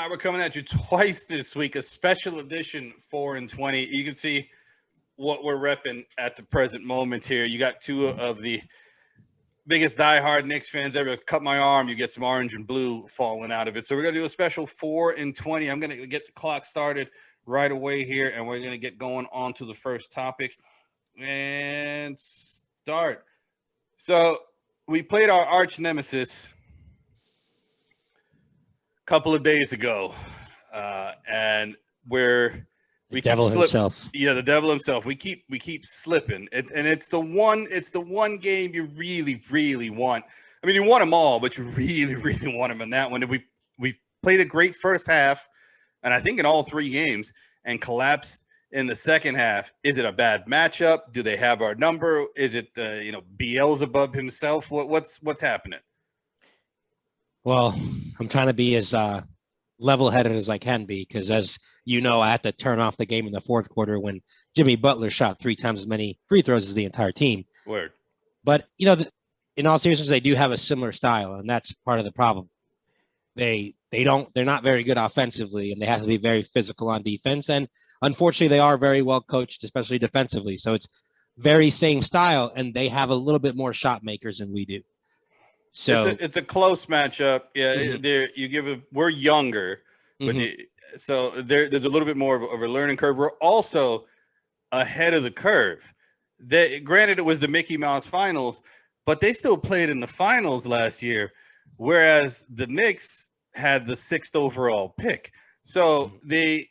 We're coming at you twice this week, a special edition 4 and 20. You can see what we're repping at the present moment here. You got two of the biggest diehard Knicks fans ever. Cut my arm, you get some orange and blue falling out of it. So we're going to do a special 4 and 20. I'm going to get the clock started right away here, and we're going to get going on to the first topic and start. So we played our arch nemesis couple of days ago, and we devil keep himself. Yeah, the devil himself. We keep slipping, and it's the one game you really want. I mean, you want them all, but you really want them in that one. We played a great first half, and I think in all three games, and collapsed in the second half. Is it a bad matchup? Do they have our number? Is it Beelzebub himself? What's happening? Well, I'm trying to be as level-headed as I can be, because as you know, I had to turn off the game in the fourth quarter when Jimmy Butler shot 3 times as many free throws as the entire team. Word. But, in all seriousness, they do have a similar style, and that's part of the problem. They're not very good offensively, and they have to be very physical on defense. And unfortunately, they are very well coached, especially defensively. So it's very same style, and they have a little bit more shot makers than we do. So it's a close matchup. Yeah, mm-hmm. We're younger, but mm-hmm. There's a little bit more of a learning curve. We're also ahead of the curve. Granted, it was the Mickey Mouse Finals, but they still played in the finals last year, whereas the Knicks had the 6th overall pick. So it's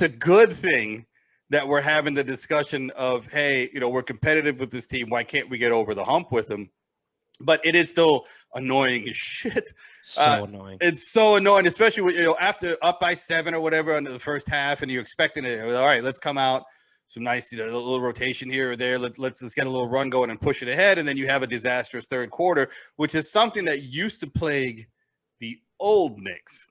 a good thing that we're having the discussion of, hey, we're competitive with this team. Why can't we get over the hump with them? But it is still annoying as shit. So annoying. It's so annoying, especially when, after up by 7 or whatever into the first half, and you're expecting it. All right, let's come out. Some nice, a little rotation here or there. Let's get a little run going and push it ahead. And then you have a disastrous third quarter, which is something that used to plague the old Knicks,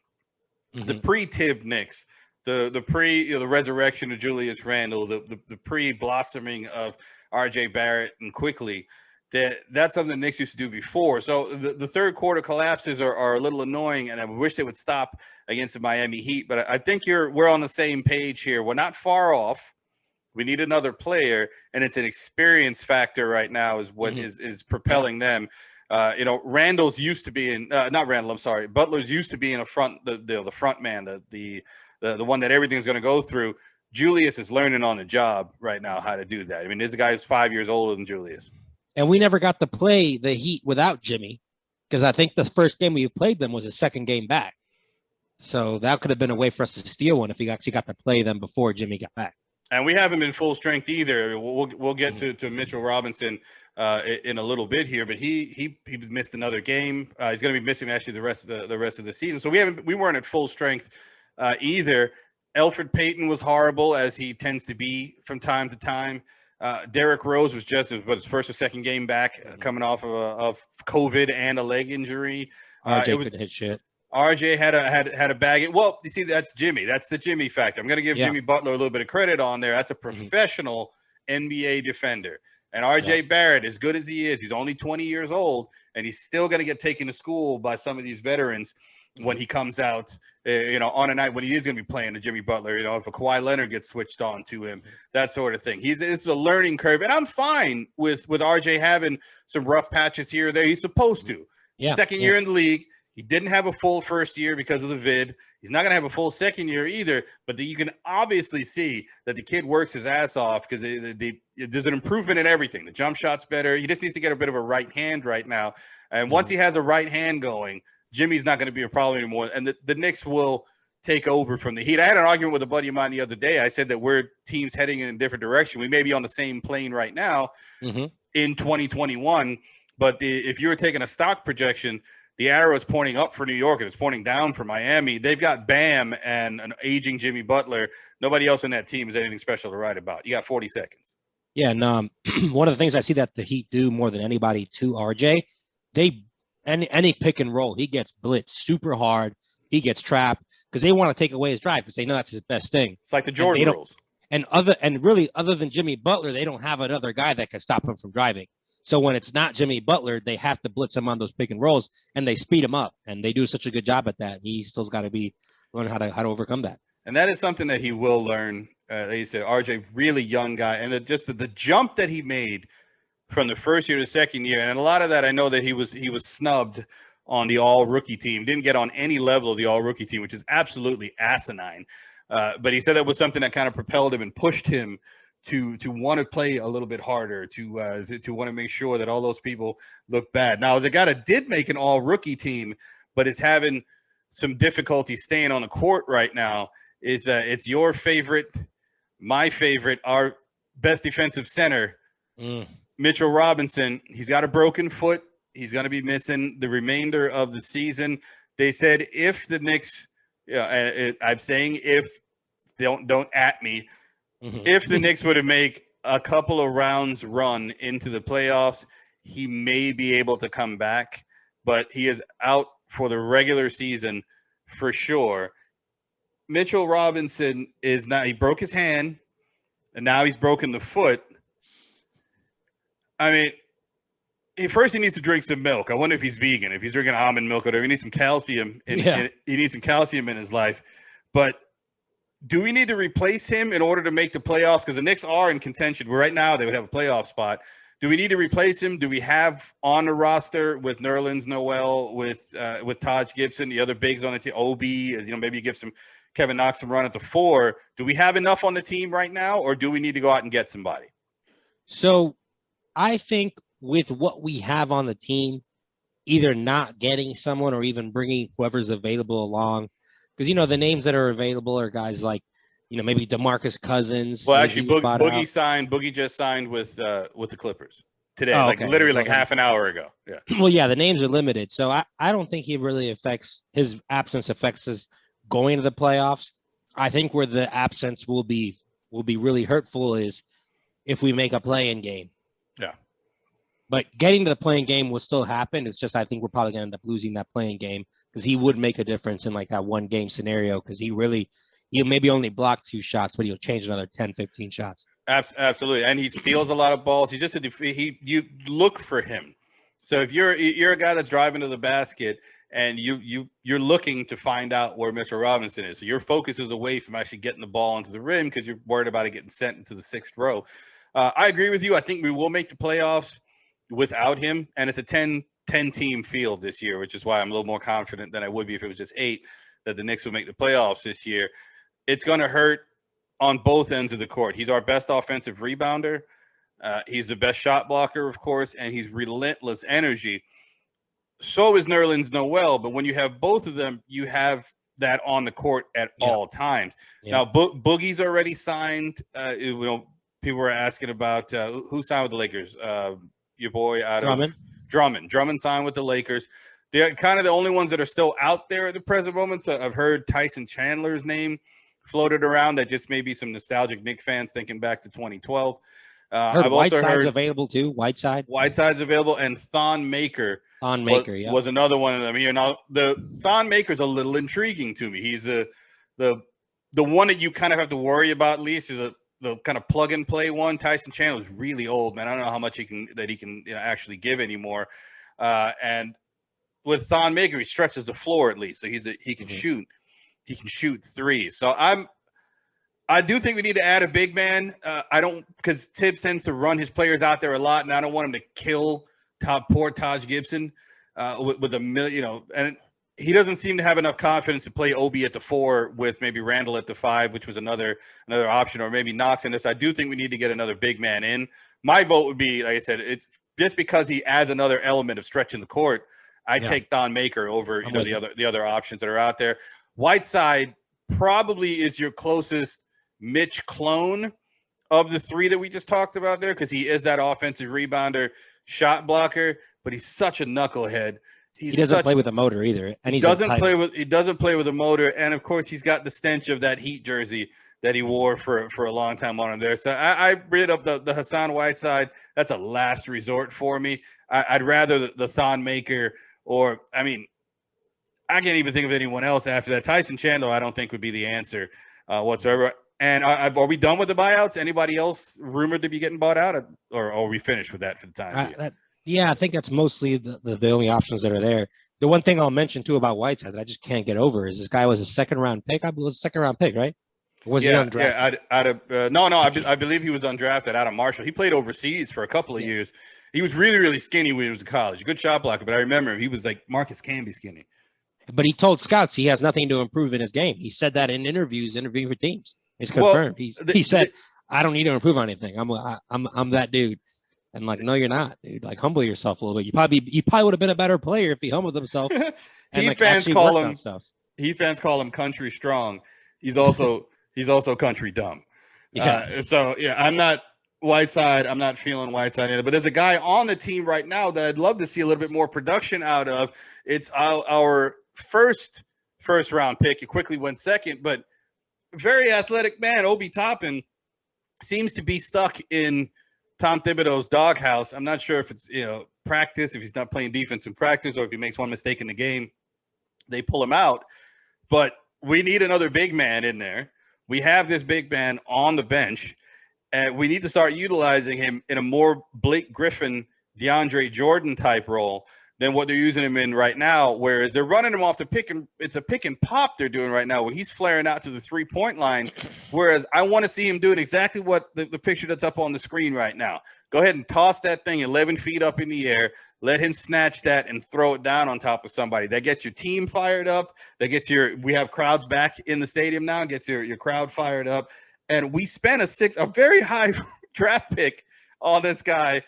the pre-Tibb Knicks, the the resurrection of Julius Randle, the pre-blossoming of R.J. Barrett and Quickly. That's something the Knicks used to do before. So the third quarter collapses are a little annoying, and I wish they would stop against the Miami Heat. But I think we're on the same page here. We're not far off. We need another player, and it's an experience factor right now is what is propelling them. Randall's used to be in not Randall. I'm sorry, Butler's used to be in the front man, the one that everything's going to go through. Julius is learning on the job right now how to do that. I mean, this guy is 5 years older than Julius. And we never got to play the Heat without Jimmy, because I think the first game we played them was the second game back. So that could have been a way for us to steal one if we actually got to play them before Jimmy got back. And we haven't been full strength either. We'll get to Mitchell Robinson in a little bit here, but he missed another game. He's going to be missing actually the rest of the season. So we weren't at full strength either. Elfrid Payton was horrible, as he tends to be from time to time. Derrick Rose was just his first or second game back, coming off of COVID and a leg injury. RJ couldn't hit shit. RJ had a bag. Well, you see, that's Jimmy. That's the Jimmy factor. I'm going to give Jimmy Butler a little bit of credit on there. That's a professional NBA defender. And RJ Barrett, as good as he is, he's only 20 years old, and he's still going to get taken to school by some of these veterans when he comes out, on a night when he is going to be playing to Jimmy Butler, if a Kawhi Leonard gets switched on to him, that sort of thing. It's a learning curve, and I'm fine with RJ having some rough patches here or there. He's supposed to. Second year in the league. He didn't have a full first year because of the vid. He's not going to have a full second year either, but you can obviously see that the kid works his ass off because there's an improvement in everything. The jump shot's better. He just needs to get a bit of a right hand right now. And once he has a right hand going, Jimmy's not going to be a problem anymore. And the Knicks will take over from the Heat. I had an argument with a buddy of mine the other day. I said that we're teams heading in a different direction. We may be on the same plane right now in 2021, but if you were taking a stock projection, the arrow is pointing up for New York and it's pointing down for Miami. They've got Bam and an aging Jimmy Butler. Nobody else on that team is anything special to write about. You got 40 seconds. Yeah, and one of the things I see that the Heat do more than anybody to RJ, any pick and roll, he gets blitzed super hard. He gets trapped. because they want to take away his drive because they know that's his best thing. It's like the Jordan rules. And really, other than Jimmy Butler, they don't have another guy that can stop him from driving. So when it's not Jimmy Butler, they have to blitz him on those pick and rolls, and they speed him up, and they do such a good job at that. He still's got to learn how to overcome that. And that is something that he will learn. Like you said, RJ, really young guy, and the jump that he made from the first year to the second year, and a lot of that I know that he was snubbed on the all rookie team, didn't get on any level of the all rookie team, which is absolutely asinine. But he said that was something that kind of propelled him and pushed him to want to play a little bit harder, to want to make sure that all those people look bad. Now, as a guy that did make an all rookie team, but is having some difficulty staying on the court right now, is it's your favorite, my favorite, our best defensive center, Mitchell Robinson. He's got a broken foot. He's going to be missing the remainder of the season. They said if the Knicks, I'm saying if, don't at me, if the Knicks were to make a couple of rounds run into the playoffs, he may be able to come back, but he is out for the regular season for sure. Mitchell Robinson is now, he broke his hand, and now he's broken the foot. I mean, first he needs to drink some milk. I wonder if he's vegan, if he's drinking almond milk or whatever. He needs some calcium. He needs some calcium in his life. But do we need to replace him in order to make the playoffs? Because the Knicks are in contention. Right now, they would have a playoff spot. Do we need to replace him? Do we have on the roster with Nerlens Noel, with Taj Gibson, the other bigs on the team, Obi, maybe you give some Kevin Knox some run at the 4. Do we have enough on the team right now, or do we need to go out and get somebody? So I think with what we have on the team, either not getting someone or even bringing whoever's available along, because, the names that are available are guys like, maybe DeMarcus Cousins. Well, actually, Boogie just signed with the Clippers today, literally half an hour ago. Yeah. Well, yeah, the names are limited. So I don't think his absence affects his going to the playoffs. I think where the absence will be really hurtful is if we make a play-in game. Yeah. But getting to the play-in game will still happen. It's just I think we're probably going to end up losing that play-in game because he would make a difference in like that one game scenario because he'll maybe only block 2 shots, but he'll change another 10, 15 shots. Absolutely. And he steals a lot of balls. He's just you look for him. So if you're a guy that's driving to the basket and you're looking to find out where Mitchell Robinson is. So your focus is away from actually getting the ball into the rim because you're worried about it getting sent into the 6th row. I agree with you. I think we will make the playoffs without him, and it's a 10-team field this year, which is why I'm a little more confident than I would be if it was just 8 that the Knicks would make the playoffs this year. It's going to hurt on both ends of the court. He's our best offensive rebounder. He's the best shot blocker, of course, and he's relentless energy. So is Nerlens Noel, but when you have both of them, you have that on the court at all times. Yeah. Now, Boogie's already signed. People were asking about who signed with the Lakers. Your boy out of Drummond. Drummond signed with the Lakers. They're kind of the only ones that are still out there at the present moment. So I've heard Tyson Chandler's name floated around. That just may be some nostalgic Knicks fans thinking back to 2012. I've also heard available too. Whiteside's available, and Thon Maker. Was another one of them here. Now the Thon Maker's a little intriguing to me. He's the one that you kind of have to worry about. At least is the kind of plug and play one. Tyson Chandler's really old, man. I don't know how much he can actually give anymore. And with Thon Maker, he stretches the floor at least, so he can shoot. He can shoot 3s. So I do think we need to add a big man. Because Tibbs tends to run his players out there a lot, and I don't want him to kill poor Taj Gibson with a million, and he doesn't seem to have enough confidence to play Obi at the 4 with maybe Randall at the 5, which was another option, or maybe Knox in this. I do think we need to get another big man in. My vote would be, like I said, it's just because he adds another element of stretching the court. I take Thon Maker over the other options that are out there. Whiteside probably is your closest Mitch clone of the 3 that we just talked about there, because he is that offensive rebounder, shot blocker, but he's such a knucklehead. He doesn't play with a motor either, and he doesn't play with a motor, and of course he's got the stench of that Heat jersey that he wore for a long time on him there. So I read up the Hassan Whiteside. That's a last resort for me. I'd rather the Thon Maker, or I can't even think of anyone else after that. Tyson Chandler, I don't think would be the answer whatsoever. And are we done with the buyouts? Anybody else rumored to be getting bought out, or are we finished with that for the time being? Yeah, I think that's mostly the only options that are there. The one thing I'll mention too about Whiteside that I just can't get over is this guy was a second round pick. I believe it was a second round pick, right? Or was he undrafted? Yeah. Out of I believe he was undrafted out of Marshall. He played overseas for a couple of years. He was really, really skinny when he was in college. Good shot blocker, but I remember him. He was like Marcus Camby skinny. But he told scouts he has nothing to improve in his game. He said that in interviews, interviewing for teams. It's confirmed. He said, "I don't need to improve on anything. I'm that dude." And like, no, you're not, dude. Like, humble yourself a little bit. You probably would have been a better player if he humbled himself. And Heat fans call him country strong. He's also country dumb. Yeah. I'm not Whiteside. I'm not feeling Whiteside in it. But there's a guy on the team right now that I'd love to see a little bit more production out of. It's our first round pick. It quickly went second, but very athletic man. Obi Toppin seems to be stuck in Tom Thibodeau's doghouse. I'm not sure if it's practice, if he's not playing defense in practice, or if he makes one mistake in the game, they pull him out. But we need another big man in there. We have this big man on the bench, and we need to start utilizing him in a more Blake Griffin, DeAndre Jordan type role than what they're using him in right now, whereas they're running him off it's a pick and pop they're doing right now where he's flaring out to the 3-point line, whereas I want to see him doing exactly what the picture that's up on the screen right now. Go ahead and toss that thing 11 feet up in the air, let him snatch that and throw it down on top of somebody. That gets your team fired up. That gets we have crowds back in the stadium now, gets your crowd fired up. And we spent a very high draft pick on this guy.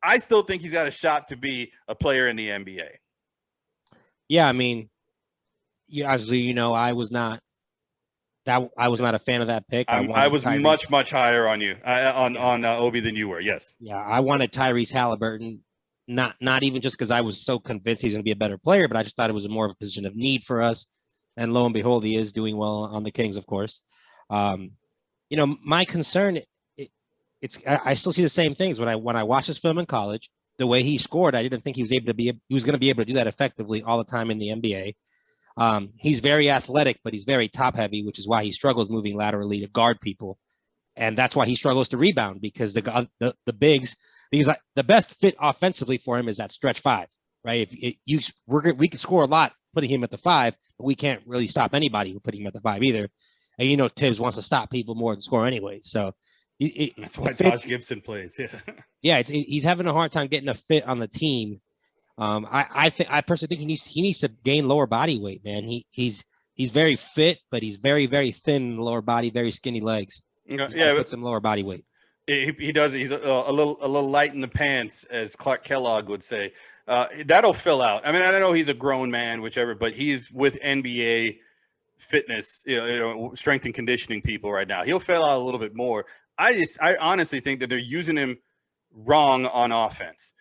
I still think he's got a shot to be a player in the NBA. Yeah, I mean, as I was not a fan of that pick. I was much higher on you on Obi than you were. Yes. Yeah, I wanted Tyrese Halliburton, not even just because I was so convinced he's going to be a better player, but I just thought it was more of a position of need for us. And lo and behold, he is doing well on the Kings, of course. My concern. I still see the same things when I watched this film in college. The way he scored, I didn't think he was going to be able to do that effectively all the time in the NBA. He's very athletic, but he's very top heavy, which is why he struggles moving laterally to guard people, and that's why he struggles to rebound because the bigs. Because the best fit offensively for him is that stretch five, right? We can score a lot putting him at the 5, but we can't really stop anybody putting him at the 5 either. And Tibbs wants to stop people more than score anyway, so. That's why Taj Gibson plays. Yeah, he's having a hard time getting a fit on the team. I personally think he needs to gain lower body weight, man. He's very fit, but he's very, very thin lower body, very skinny legs. Yeah, put some lower body weight. He does. He's a little light in the pants, as Clark Kellogg would say. That'll fill out. I mean, I don't know. He's a grown man, whichever, but he's with NBA fitness, strength and conditioning people right now. He'll fill out a little bit more. I honestly think that they're using him wrong on offense.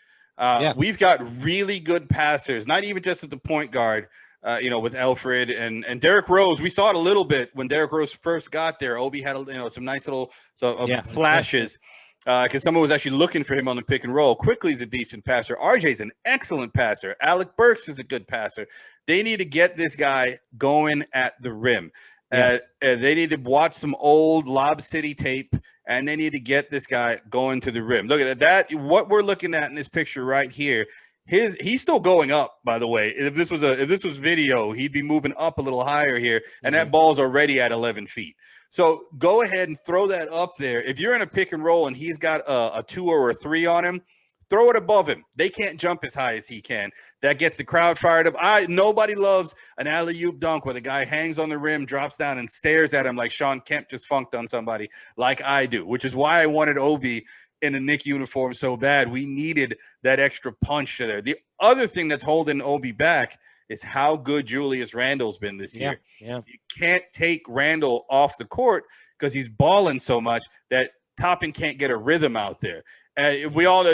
We've got really good passers, not even just at the point guard, with Alfred and Derrick Rose. We saw it a little bit when Derrick Rose first got there. Obi had some nice little flashes because someone was actually looking for him on the pick and roll. Quickly's a decent passer. RJ's an excellent passer. Alec Burks is a good passer. They need to get this guy going at the rim. They need to watch some old Lob City tape, and they need to get this guy going to the rim. Look at that. What we're looking at in this picture right here, he's still going up, by the way. If this was video, he'd be moving up a little higher here, and that ball's already at 11 feet. So go ahead and throw that up there. If you're in a pick and roll and he's got a 2 or a 3 on him, throw it above him. They can't jump as high as he can. That gets the crowd fired up. Nobody loves an alley-oop dunk where the guy hangs on the rim, drops down, and stares at him like Sean Kemp just funked on somebody like I do, which is why I wanted Obi in a Knicks uniform so bad. We needed that extra punch there. The other thing that's holding Obi back is how good Julius Randle's been this year. Yeah. You can't take Randle off the court because he's balling so much that Toppin can't get a rhythm out there. We all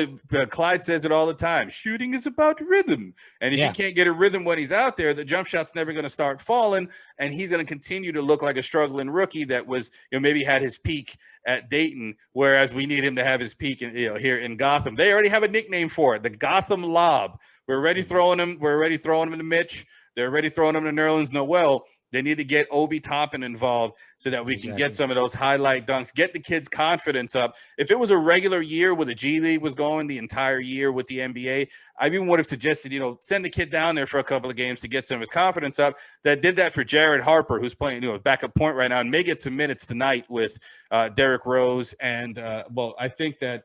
Clyde says it all the time. Shooting is about rhythm. And if you can't get a rhythm when he's out there, the jump shot's never going to start falling. And he's going to continue to look like a struggling rookie that was, maybe had his peak at Dayton, whereas we need him to have his peak here in Gotham. They already have a nickname for it, the Gotham Lob. We're already throwing him. We're already throwing him to Mitch. They're already throwing them to Nerlens Noel. They need to get Obi Toppin involved so that we can get some of those highlight dunks, get the kids' confidence up. If it was a regular year where the G League was going the entire year with the NBA, I even would have suggested, send the kid down there for a couple of games to get some of his confidence up. That did that for Jared Harper, who's playing, backup point right now, and may get some minutes tonight with Derrick Rose. And, I think that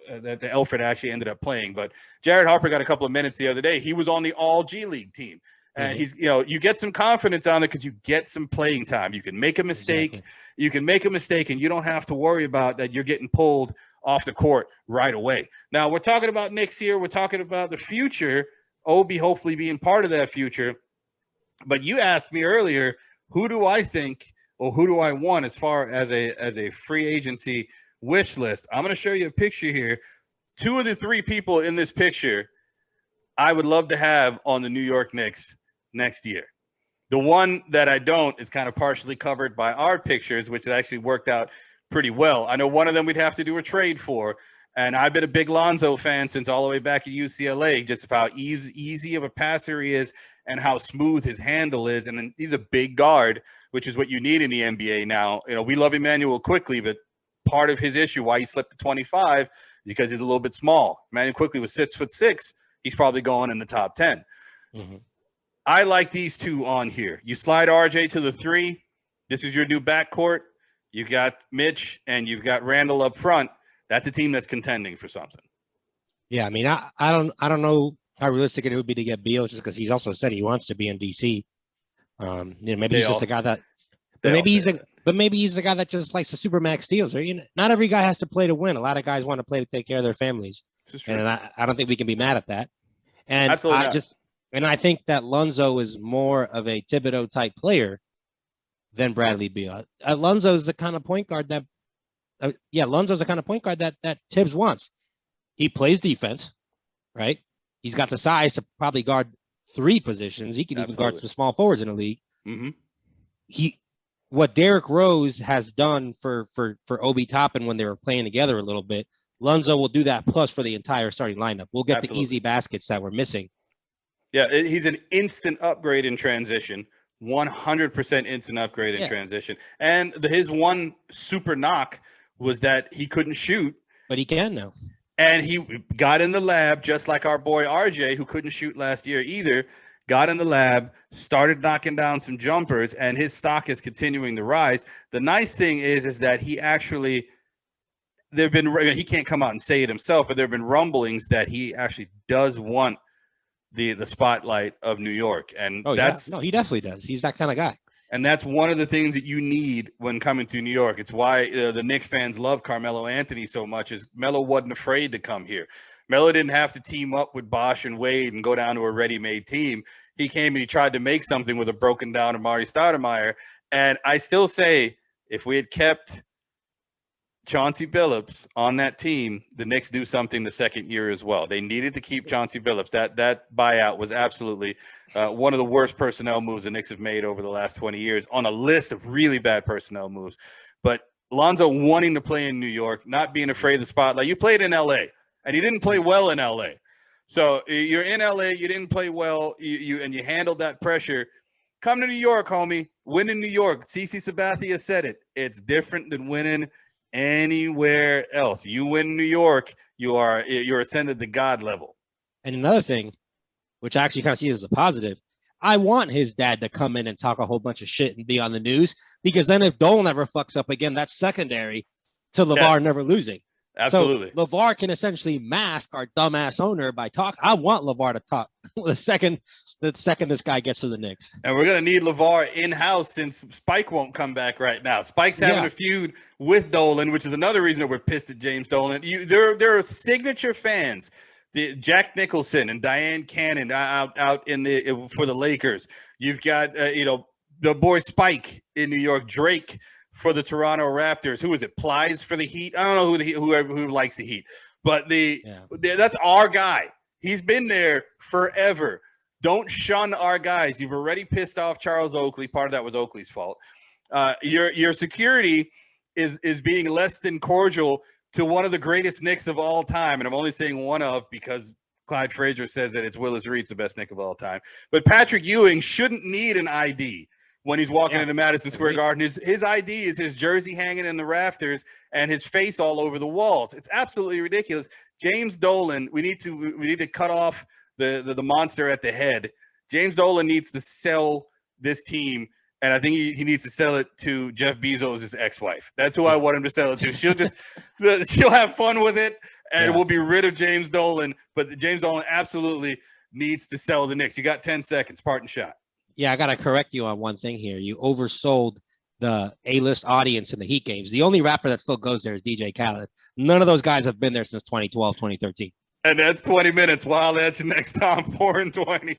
the Elfrid actually ended up playing. But Jared Harper got a couple of minutes the other day. He was on the all G League team. And he's, you get some confidence on it because you get some playing time. You can make a mistake. Exactly. You can make a mistake, and you don't have to worry about that you're getting pulled off the court right away. Now, we're talking about Knicks here. We're talking about the future. Obi hopefully being part of that future. But you asked me earlier, who do I think or who do I want as far as a free agency wish list? I'm going to show you a picture here. 2 of the 3 people in this picture I would love to have on the New York Knicks next year. The one that I don't is kind of partially covered by our pictures, which actually worked out pretty well. I know one of them we'd have to do a trade for, and I've been a big Lonzo fan since all the way back at UCLA, just of how easy of a passer he is and how smooth his handle is. And then he's a big guard, which is what you need in the NBA now. We love Emmanuel Quickley, but part of his issue why he slipped to 25 is because he's a little bit small. Emmanuel Quickley was 6'6". He's probably going in the top 10. Mm-hmm. I like these 2 on here. You slide RJ to the 3. This is your new backcourt. You've got Mitch and you've got Randall up front. That's a team that's contending for something. Yeah, I mean, I don't know how realistic it would be to get Beal, just because he's also said he wants to be in DC. Maybe he's just a guy that. But maybe he's the guy that just likes the supermax deals. Or not every guy has to play to win. A lot of guys want to play to take care of their families, and I don't think we can be mad at that. And absolutely not. And I think that Lonzo is more of a Thibodeau type player than Bradley Beal. Lonzo's the kind of point guard that, that Tibbs wants. He plays defense, right? He's got the size to probably guard 3 positions. He can even guard some small forwards in the league. Mm-hmm. What Derrick Rose has done for Obi Toppin when they were playing together a little bit, Lonzo will do that plus for the entire starting lineup. We'll get the easy baskets that we're missing. Yeah, he's an instant upgrade in transition, 100% instant upgrade in transition. And his one super knock was that he couldn't shoot. But he can now. And he got in the lab, just like our boy RJ, who couldn't shoot last year either, got in the lab, started knocking down some jumpers, and his stock is continuing to rise. The nice thing is that he actually – he can't come out and say it himself, but there have been rumblings that he actually does want the spotlight of New York. And no, he definitely does. He's that kind of guy. And that's one of the things that you need when coming to New York. It's why the Knicks fans love Carmelo Anthony so much, is Melo wasn't afraid to come here. Melo didn't have to team up with Bosh and Wade and go down to a ready-made team. He came and he tried to make something with a broken down Amari Stoudemire. And I still say, if we had kept Chauncey Billups on that team, the Knicks do something the second year as well. They needed to keep Chauncey Billups. That buyout was absolutely one of the worst personnel moves the Knicks have made over the last 20 years on a list of really bad personnel moves. But Lonzo wanting to play in New York, not being afraid of the spotlight. You played in L.A., and you didn't play well in L.A. So you're in L.A., you didn't play well, you handled that pressure. Come to New York, homie. Win in New York. CeCe Sabathia said it. It's different than winning anywhere else. You win in New York, you're ascended to God level. And another thing, which I actually kind of see as a positive, I want his dad to come in and talk a whole bunch of shit and be on the news, because then if Dole never fucks up again, that's secondary to LeVar never losing. Absolutely. So LeVar can essentially mask our dumbass owner by talk. I want LeVar to talk the second this guy gets to the Knicks. And we're going to need LeVar in-house since Spike won't come back right now. Spike's having a feud with Dolan, which is another reason that we're pissed at James Dolan. There are signature fans, Jack Nicholson and Diane Cannon out for the Lakers. You've got the boy Spike in New York, Drake for the Toronto Raptors. Who is it? Plies for the Heat. I don't know who likes the Heat, but that's our guy. He's been there forever. Don't shun our guys. You've already pissed off Charles Oakley. Part of that was Oakley's fault. Your security is being less than cordial to one of the greatest Knicks of all time, and I'm only saying one of because Clyde Frazier says that it's Willis Reed's the best Knick of all time. But Patrick Ewing shouldn't need an ID when he's walking into Madison Square Garden. His ID is his jersey hanging in the rafters and his face all over the walls. It's absolutely ridiculous. James Dolan, we need to cut off the monster at the head. James Dolan needs to sell this team, and I think he needs to sell it to Jeff Bezos' ex-wife. That's who I want him to sell it to. She'll have fun with it, and we'll be rid of James Dolan. But James Dolan absolutely needs to sell the Knicks. You got 10 seconds. Parting shot. Yeah, I got to correct you on one thing here. You oversold the A-list audience in the Heat games. The only rapper that still goes there is DJ Khaled. None of those guys have been there since 2012, 2013. And that's 20 minutes. Wild at you next time, 4 and 20.